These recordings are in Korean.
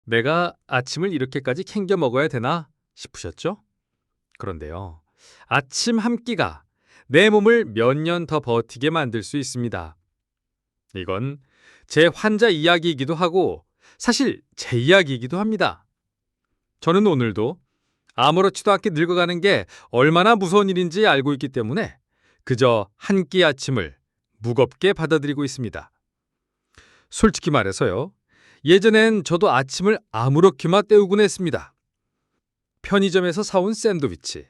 내가 아침을 이렇게까지 챙겨 먹어야 되나 싶으셨죠? 그런데요. 아침 한 끼가 내 몸을 몇 년 더 버티게 만들 수 있습니다. 이건 제 환자 이야기이기도 하고 사실 제 이야기이기도 합니다. 저는 오늘도 아무렇지도 않게 늙어가는 게 얼마나 무서운 일인지 알고 있기 때문에 그저 한 끼 아침을 무겁게 받아들이고 있습니다. 솔직히 말해서요. 예전엔 저도 아침을 아무렇게나 때우곤 했습니다. 편의점에서 사온 샌드위치,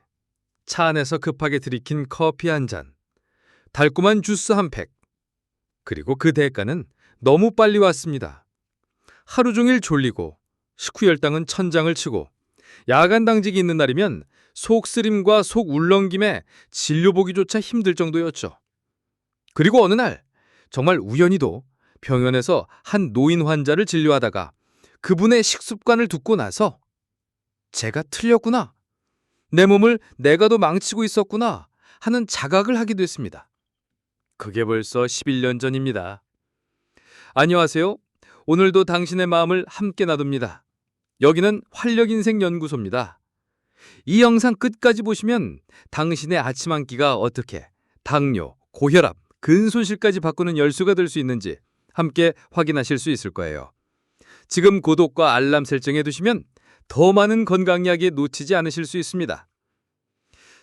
차 안에서 급하게 들이킨 커피 한 잔, 달콤한 주스 한 팩, 그리고 그 대가는 너무 빨리 왔습니다. 하루 종일 졸리고 식후열당은 천장을 치고 야간 당직이 있는 날이면 속 쓰림과 속 울렁김에 진료 보기조차 힘들 정도였죠. 그리고 어느 날 정말 우연히도 병원에서 한 노인 환자를 진료하다가 그분의 식습관을 듣고 나서 제가 틀렸구나. 내 몸을 내가 더 망치고 있었구나 하는 자각을 하게 됐습니다. 그게 벌써 11년 전입니다. 안녕하세요. 오늘도 당신의 마음을 함께 나눕니다. 여기는 활력인생연구소입니다. 이 영상 끝까지 보시면 당신의 아침 한 끼가 어떻게 당뇨, 고혈압, 근손실까지 바꾸는 열쇠가 될 수 있는지 함께 확인하실 수 있을 거예요. 지금 구독과 알람 설정해 두시면 더 많은 건강 이야기 놓치지 않으실 수 있습니다.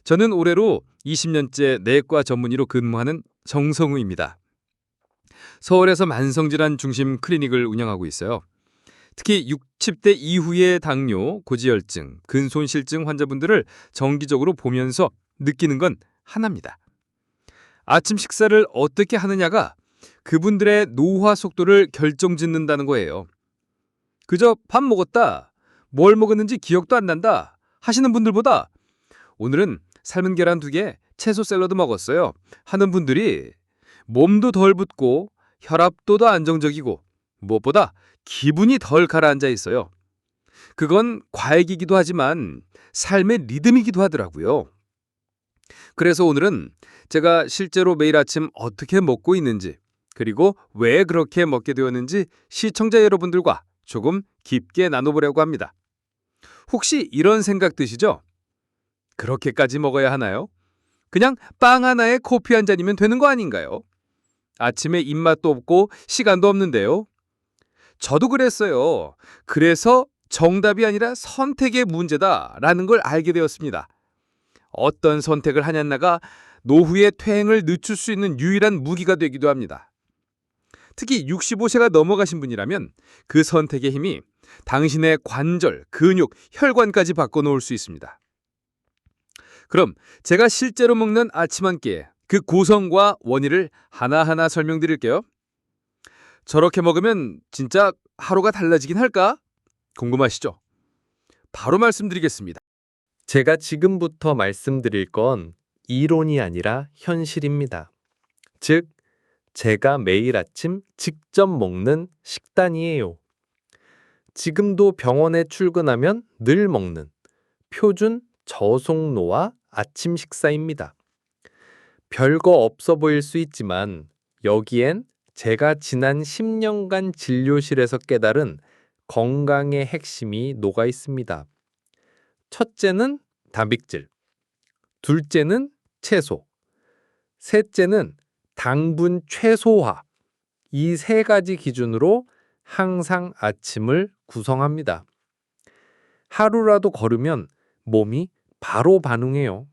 저는 올해로 20년째 내과 전문의로 근무하는 정성우입니다. 서울에서 만성질환 중심 클리닉을 운영하고 있어요. 특히 60대 이후의 당뇨, 고지혈증, 근손실증 환자분들을 정기적으로 보면서 느끼는 건 하나입니다. 아침 식사를 어떻게 하느냐가 그분들의 노화 속도를 결정짓는다는 거예요. 그저 밥 먹었다, 뭘 먹었는지 기억도 안 난다 하시는 분들보다 오늘은 삶은 계란 2개, 채소 샐러드 먹었어요 하는 분들이 몸도 덜 붓고 혈압도 더 안정적이고 무엇보다 기분이 덜 가라앉아 있어요. 그건 과액이기도 하지만 삶의 리듬이기도 하더라고요. 그래서 오늘은 제가 실제로 매일 아침 어떻게 먹고 있는지 그리고 왜 그렇게 먹게 되었는지 시청자 여러분들과 조금 깊게 나눠보려고 합니다. 혹시 이런 생각 드시죠? 그렇게까지 먹어야 하나요? 그냥 빵 하나에 커피 한 잔이면 되는 거 아닌가요? 아침에 입맛도 없고 시간도 없는데요. 저도 그랬어요. 그래서 정답이 아니라 선택의 문제다라는 걸 알게 되었습니다. 어떤 선택을 하냐가 노후의 퇴행을 늦출 수 있는 유일한 무기가 되기도 합니다. 특히 65세가 넘어가신 분이라면 그 선택의 힘이 당신의 관절, 근육, 혈관까지 바꿔놓을 수 있습니다. 그럼 제가 실제로 먹는 아침 한 끼의 그 고성과 원인을 하나하나 설명드릴게요. 저렇게 먹으면 진짜 하루가 달라지긴 할까? 궁금하시죠? 바로 말씀드리겠습니다. 제가 지금부터 말씀드릴 건 이론이 아니라 현실입니다. 즉, 제가 매일 아침 직접 먹는 식단이에요. 지금도 병원에 출근하면 늘 먹는 표준 저속노화 아침 식사입니다. 별거 없어 보일 수 있지만 여기엔 제가 지난 10년간 진료실에서 깨달은 건강의 핵심이 녹아 있습니다. 첫째는 단백질, 둘째는 채소, 셋째는 당분 최소화. 이 3가지 기준으로 항상 아침을 구성합니다. 하루라도 걸으면 몸이 바로 반응해요.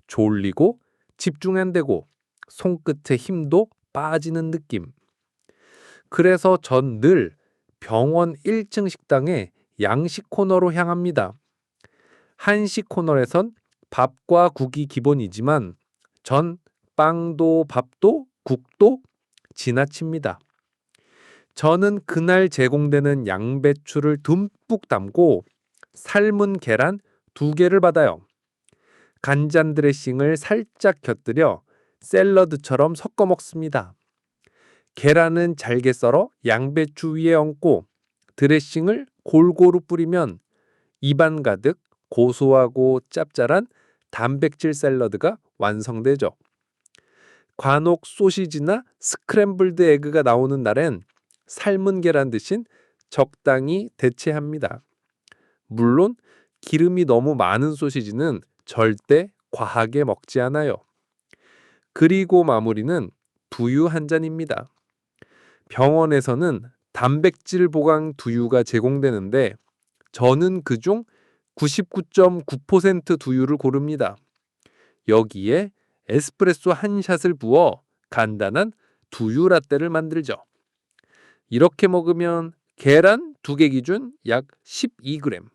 졸리고 집중 안 되고 손끝에 힘도 빠지는 느낌. 그래서 전 늘 병원 1층 식당에 양식 코너로 향합니다. 한식 코너에선 밥과 국이 기본이지만 전 빵도 밥도 국도 지나칩니다. 저는 그날 제공되는 양배추를 듬뿍 담고 삶은 계란 2개를 받아요. 간장 드레싱을 살짝 곁들여 샐러드처럼 섞어 먹습니다. 계란은 잘게 썰어 양배추 위에 얹고 드레싱을 골고루 뿌리면 입안 가득 고소하고 짭짤한 단백질 샐러드가 완성되죠. 간혹 소시지나 스크램블드 에그가 나오는 날엔 삶은 계란 대신 적당히 대체합니다. 물론 기름이 너무 많은 소시지는 절대 과하게 먹지 않아요. 그리고 마무리는 두유 한 잔입니다. 병원에서는 단백질 보강 두유가 제공되는데 저는 그중 99.9% 두유를 고릅니다. 여기에 에스프레소 한 샷을 부어 간단한 두유 라떼를 만들죠. 이렇게 먹으면 계란 2개 기준 약 12g,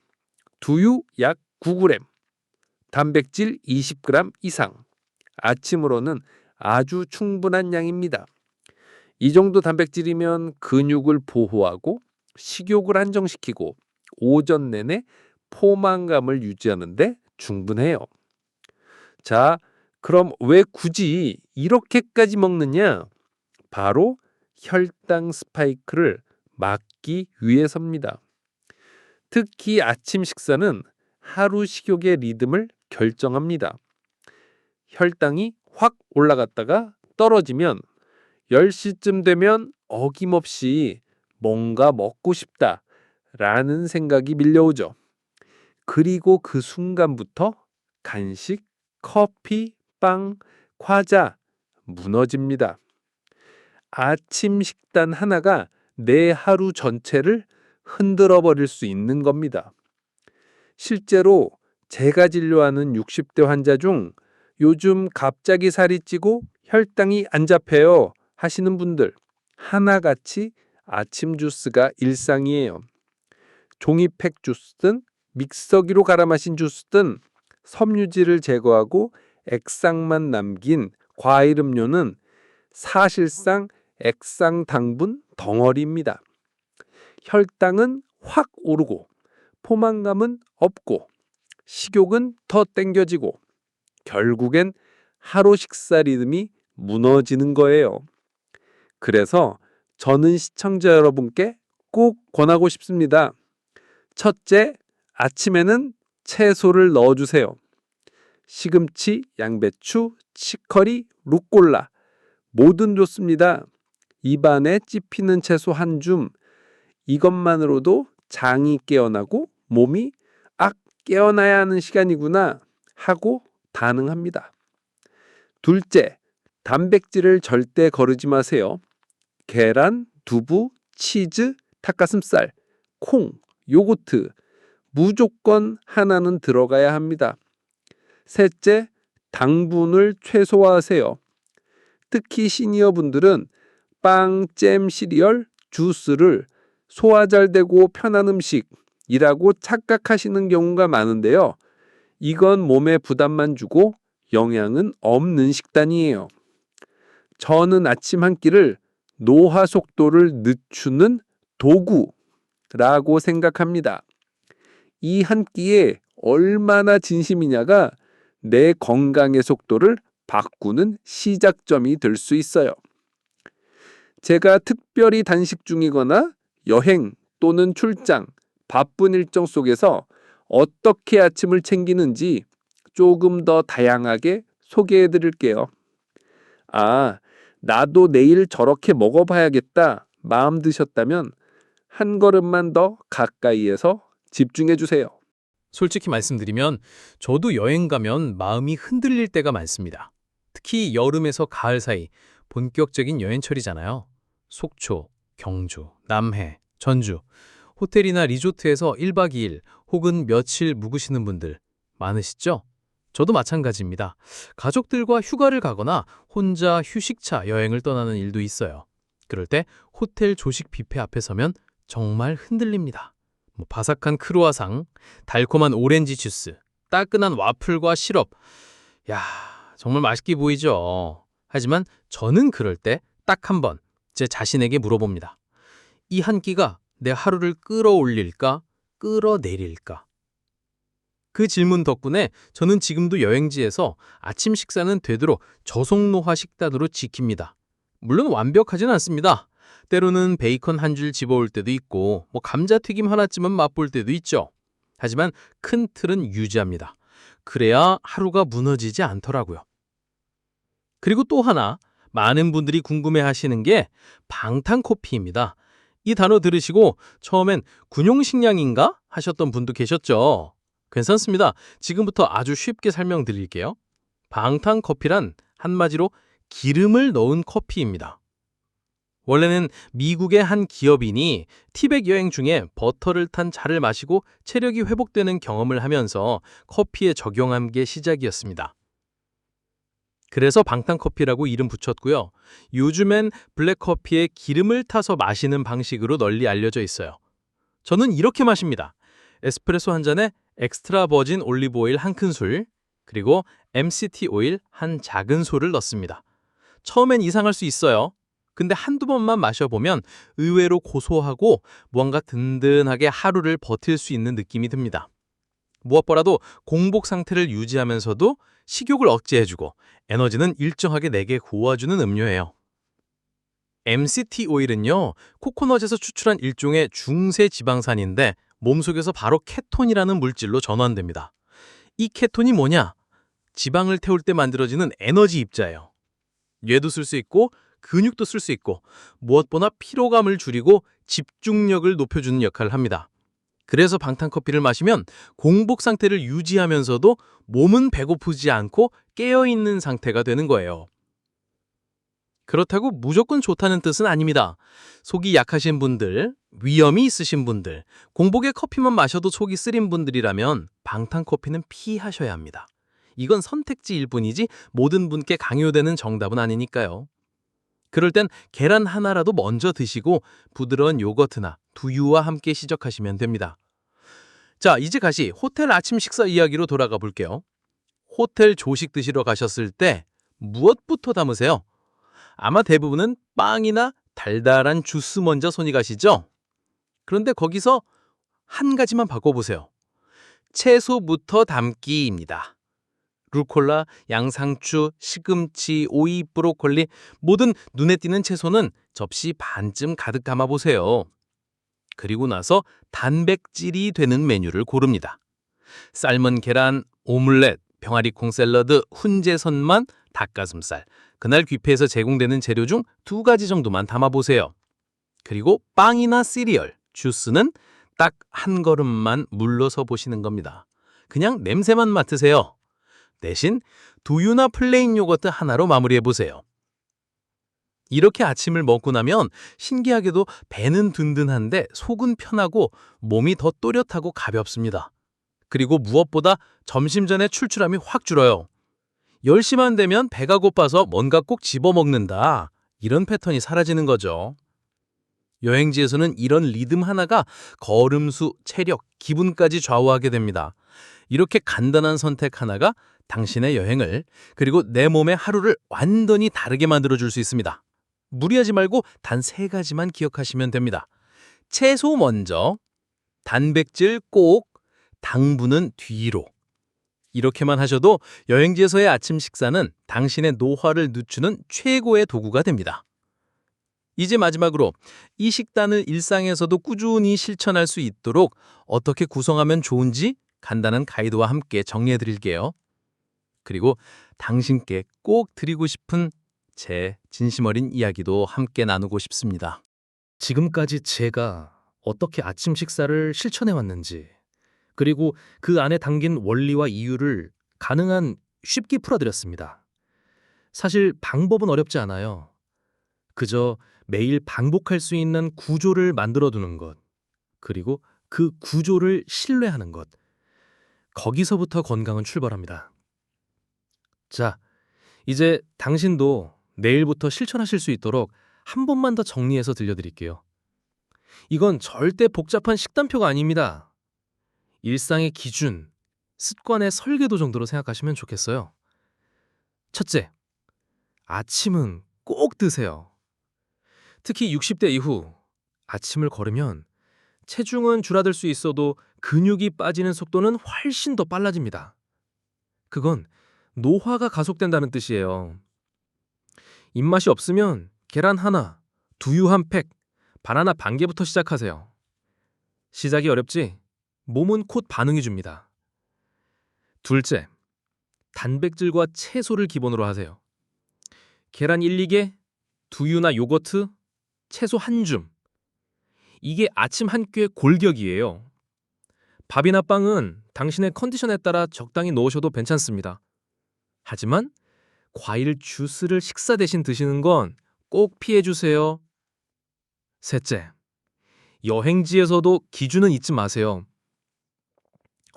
두유 약 9g, 단백질 20g 이상. 아침으로는 아주 충분한 양입니다. 이 정도 단백질이면 근육을 보호하고 식욕을 안정시키고 오전 내내 포만감을 유지하는데 충분해요. 자, 그럼 왜 굳이 이렇게까지 먹느냐? 바로 혈당 스파이크를 막기 위해서입니다. 특히 아침 식사는 하루 식욕의 리듬을 결정합니다. 혈당이 확 올라갔다가 떨어지면 10시쯤 되면 어김없이 뭔가 먹고 싶다라는 생각이 밀려오죠. 그리고 그 순간부터 간식, 커피, 빵, 과자 무너집니다. 아침 식단 하나가 내 하루 전체를 흔들어 버릴 수 있는 겁니다. 실제로 제가 진료하는 60대 환자 중 요즘 갑자기 살이 찌고 혈당이 안 잡혀요 하시는 분들 하나같이 아침 주스가 일상이에요. 종이팩 주스든 믹서기로 갈아 마신 주스든 섬유질을 제거하고 액상만 남긴 과일 음료는 사실상 액상 당분 덩어리입니다. 혈당은 확 오르고 포만감은 없고 식욕은 더 땡겨지고 결국엔 하루 식사 리듬이 무너지는 거예요. 그래서 저는 시청자 여러분께 꼭 권하고 싶습니다. 첫째, 아침에는 채소를 넣어주세요. 시금치, 양배추, 치커리, 루꼴라 뭐든 좋습니다. 입안에 찝히는 채소 한 줌, 이것만으로도 장이 깨어나고 몸이 깨어나야 하는 시간이구나 하고 반응합니다. 둘째, 단백질을 절대 거르지 마세요. 계란, 두부, 치즈, 닭가슴살, 콩, 요거트 무조건 하나는 들어가야 합니다. 셋째, 당분을 최소화하세요. 특히 시니어 분들은 빵, 잼, 시리얼, 주스를 소화 잘 되고 편한 음식이라고 착각하시는 경우가 많은데요. 이건 몸에 부담만 주고 영양은 없는 식단이에요. 저는 아침 한 끼를 노화 속도를 늦추는 도구라고 생각합니다. 이 한 끼에 얼마나 진심이냐가 내 건강의 속도를 바꾸는 시작점이 될 수 있어요. 제가 특별히 단식 중이거나 여행 또는 출장, 바쁜 일정 속에서 어떻게 아침을 챙기는지 조금 더 다양하게 소개해 드릴게요. 나도 내일 저렇게 먹어봐야겠다 마음 드셨다면 한 걸음만 더 가까이에서 집중해 주세요. 솔직히 말씀드리면 저도 여행 가면 마음이 흔들릴 때가 많습니다. 특히 여름에서 가을 사이 본격적인 여행철이잖아요. 속초, 경주, 남해, 전주, 호텔이나 리조트에서 1박 2일 혹은 며칠 묵으시는 분들 많으시죠? 저도 마찬가지입니다. 가족들과 휴가를 가거나 혼자 휴식차 여행을 떠나는 일도 있어요. 그럴 때 호텔 조식 뷔페 앞에 서면 정말 흔들립니다. 바삭한 크루아상, 달콤한 오렌지 주스, 따끈한 와플과 시럽. 야, 정말 맛있게 보이죠? 하지만 저는 그럴 때 딱 한 번 제 자신에게 물어봅니다. 이 한 끼가 내 하루를 끌어올릴까, 끌어내릴까? 그 질문 덕분에 저는 지금도 여행지에서 아침 식사는 되도록 저속노화 식단으로 지킵니다. 물론 완벽하진 않습니다. 때로는 베이컨 한 줄 집어올 때도 있고 감자튀김 하나쯤은 맛볼 때도 있죠. 하지만 큰 틀은 유지합니다. 그래야 하루가 무너지지 않더라고요. 그리고 또 하나 많은 분들이 궁금해하시는 게 방탄커피입니다. 이 단어 들으시고 처음엔 군용식량인가 하셨던 분도 계셨죠. 괜찮습니다. 지금부터 아주 쉽게 설명드릴게요. 방탄커피란 한마디로 기름을 넣은 커피입니다. 원래는 미국의 한 기업인이 티백 여행 중에 버터를 탄 차를 마시고 체력이 회복되는 경험을 하면서 커피에 적용한 게 시작이었습니다. 그래서 방탄커피라고 이름 붙였고요. 요즘엔 블랙커피에 기름을 타서 마시는 방식으로 널리 알려져 있어요. 저는 이렇게 마십니다. 에스프레소 한 잔에 엑스트라 버진 올리브 오일 한 큰술, 그리고 MCT 오일 한 작은 솔을 넣습니다. 처음엔 이상할 수 있어요. 근데 한두 번만 마셔보면 의외로 고소하고 무언가 든든하게 하루를 버틸 수 있는 느낌이 듭니다. 무엇보다도 공복 상태를 유지하면서도 식욕을 억제해주고 에너지는 일정하게 내게 구워주는 음료예요. MCT 오일은요, 코코넛에서 추출한 일종의 중세 지방산인데 몸속에서 바로 케톤이라는 물질로 전환됩니다. 이 케톤이 뭐냐? 지방을 태울 때 만들어지는 에너지 입자예요. 뇌도 쓸 수 있고 근육도 쓸 수 있고 무엇보다 피로감을 줄이고 집중력을 높여주는 역할을 합니다. 그래서 방탄커피를 마시면 공복 상태를 유지하면서도 몸은 배고프지 않고 깨어있는 상태가 되는 거예요. 그렇다고 무조건 좋다는 뜻은 아닙니다. 속이 약하신 분들, 위염이 있으신 분들, 공복에 커피만 마셔도 속이 쓰린 분들이라면 방탄커피는 피하셔야 합니다. 이건 선택지일 뿐이지 모든 분께 강요되는 정답은 아니니까요. 그럴 땐 계란 하나라도 먼저 드시고 부드러운 요거트나 두유와 함께 시작하시면 됩니다. 자, 이제 다시 호텔 아침 식사 이야기로 돌아가 볼게요. 호텔 조식 드시러 가셨을 때 무엇부터 담으세요? 아마 대부분은 빵이나 달달한 주스 먼저 손이 가시죠? 그런데 거기서 한 가지만 바꿔보세요. 채소부터 담기입니다. 루콜라, 양상추, 시금치, 오이, 브로콜리 모든 눈에 띄는 채소는 접시 반쯤 가득 담아보세요. 그리고 나서 단백질이 되는 메뉴를 고릅니다. 삶은 계란, 오믈렛, 병아리콩 샐러드, 훈제 선만, 닭가슴살. 그날 뷔페에서 제공되는 재료 중 2가지 정도만 담아보세요. 그리고 빵이나 시리얼, 주스는 딱 한 걸음만 물러서 보시는 겁니다. 그냥 냄새만 맡으세요. 대신 두유나 플레인 요거트 하나로 마무리해보세요. 이렇게 아침을 먹고 나면 신기하게도 배는 든든한데 속은 편하고 몸이 더 또렷하고 가볍습니다. 그리고 무엇보다 점심 전에 출출함이 확 줄어요. 10시만 되면 배가 고파서 뭔가 꼭 집어먹는다. 이런 패턴이 사라지는 거죠. 여행지에서는 이런 리듬 하나가 걸음수, 체력, 기분까지 좌우하게 됩니다. 이렇게 간단한 선택 하나가 당신의 여행을 그리고 내 몸의 하루를 완전히 다르게 만들어줄 수 있습니다. 무리하지 말고 단 3가지만 기억하시면 됩니다. 채소 먼저, 단백질 꼭, 당분은 뒤로. 이렇게만 하셔도 여행지에서의 아침 식사는 당신의 노화를 늦추는 최고의 도구가 됩니다. 이제 마지막으로 이 식단을 일상에서도 꾸준히 실천할 수 있도록 어떻게 구성하면 좋은지 간단한 가이드와 함께 정리해 드릴게요. 그리고 당신께 꼭 드리고 싶은 제 진심 어린 이야기도 함께 나누고 싶습니다. 지금까지 제가 어떻게 아침 식사를 실천해 왔는지, 그리고 그 안에 담긴 원리와 이유를 가능한 쉽게 풀어드렸습니다. 사실 방법은 어렵지 않아요. 그저 매일 반복할 수 있는 구조를 만들어두는 것, 그리고 그 구조를 신뢰하는 것. 거기서부터 건강은 출발합니다. 자, 이제 당신도 내일부터 실천하실 수 있도록 한 번만 더 정리해서 들려드릴게요. 이건 절대 복잡한 식단표가 아닙니다. 일상의 기준, 습관의 설계도 정도로 생각하시면 좋겠어요. 첫째, 아침은 꼭 드세요. 특히 60대 이후 아침을 걸으면 체중은 줄어들 수 있어도 근육이 빠지는 속도는 훨씬 더 빨라집니다. 그건 노화가 가속된다는 뜻이에요. 입맛이 없으면 계란 하나, 두유 한 팩, 바나나 반 개부터 시작하세요. 시작이 어렵지? 몸은 곧 반응해 줍니다. 둘째, 단백질과 채소를 기본으로 하세요. 계란 1, 2개, 두유나 요거트, 채소 한 줌. 이게 아침 한 끼의 골격이에요. 밥이나 빵은 당신의 컨디션에 따라 적당히 넣으셔도 괜찮습니다. 하지만 과일 주스를 식사 대신 드시는 건 꼭 피해 주세요. 셋째, 여행지에서도 기준은 잊지 마세요.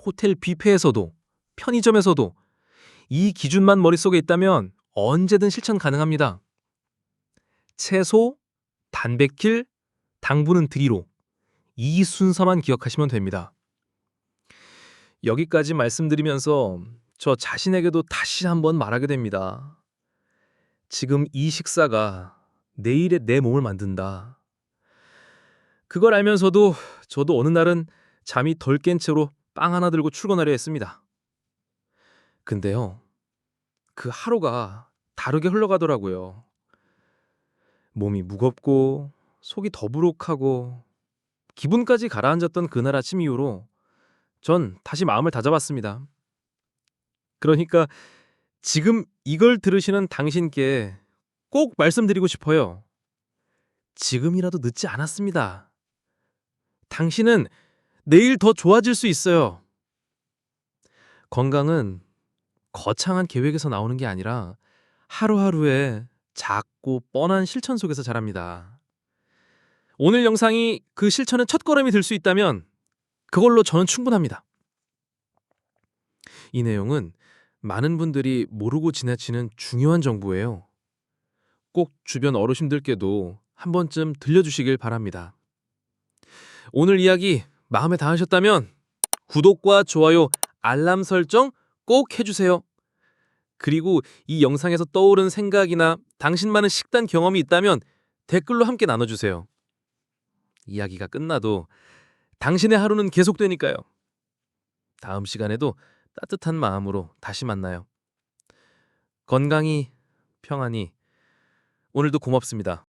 호텔 뷔페에서도 편의점에서도 이 기준만 머릿속에 있다면 언제든 실천 가능합니다. 채소, 단백질, 당분은 드리로 이 순서만 기억하시면 됩니다. 여기까지 말씀드리면서 저 자신에게도 다시 한번 말하게 됩니다. 지금 이 식사가 내일의 내 몸을 만든다. 그걸 알면서도 저도 어느 날은 잠이 덜 깬 채로 빵 하나 들고 출근하려 했습니다. 근데요, 그 하루가 다르게 흘러가더라고요. 몸이 무겁고 속이 더부룩하고 기분까지 가라앉았던 그날 아침 이후로 전 다시 마음을 다잡았습니다. 그러니까 지금 이걸 들으시는 당신께 꼭 말씀드리고 싶어요. 지금이라도 늦지 않았습니다. 당신은 내일 더 좋아질 수 있어요. 건강은 거창한 계획에서 나오는 게 아니라 하루하루의 작고 뻔한 실천 속에서 자랍니다. 오늘 영상이 그 실천의 첫걸음이 될 수 있다면 그걸로 저는 충분합니다. 이 내용은 많은 분들이 모르고 지나치는 중요한 정보예요. 꼭 주변 어르신들께도 한 번쯤 들려주시길 바랍니다. 오늘 이야기 마음에 닿으셨다면 구독과 좋아요, 알람 설정 꼭 해주세요. 그리고 이 영상에서 떠오른 생각이나 당신만의 식단 경험이 있다면 댓글로 함께 나눠주세요. 이야기가 끝나도 당신의 하루는 계속되니까요. 다음 시간에도 따뜻한 마음으로 다시 만나요. 건강히, 평안히. 오늘도 고맙습니다.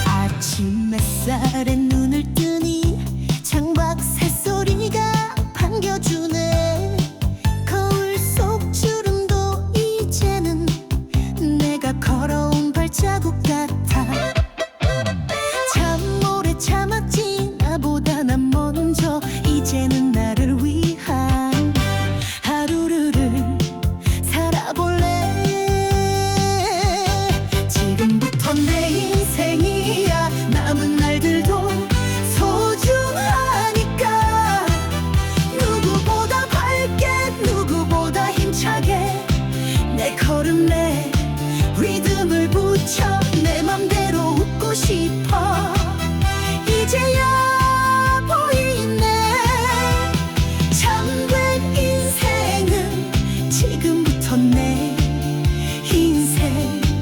아침 햇살에 눈을 뜨니 창밖 새소리가 반겨주네. 거울 속 주름도 이제는 내가 걸어온 발자국 같아. 참 오래 참았지 나보다 난 먼저. 이제는 나를 위한 하루를 살아볼래. 지금부터 내 인생이야. 남은 날들도 소중하니까. 누구보다 밝게 누구보다 힘차게 내 걸음 내 리듬을 붙여 내 맘대로 웃고 싶어. 이제야 보이네. 참된 인생은 지금부터 내 인생이야.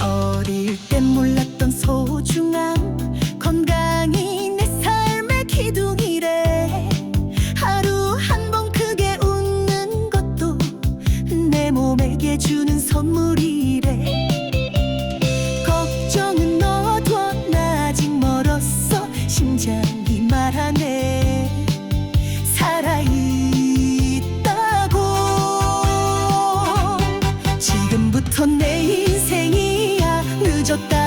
어릴 땐 몰랐던 소중함. 건강이 내 삶의 기둥이래. 하루 한 번 크게 웃는 것도 내 몸에게 주는 선물이래. 걱정은 너도 나 아직 멀었어. 심장이 말하네. 살아있다고. 지금부터 내 인생이야. 늦었다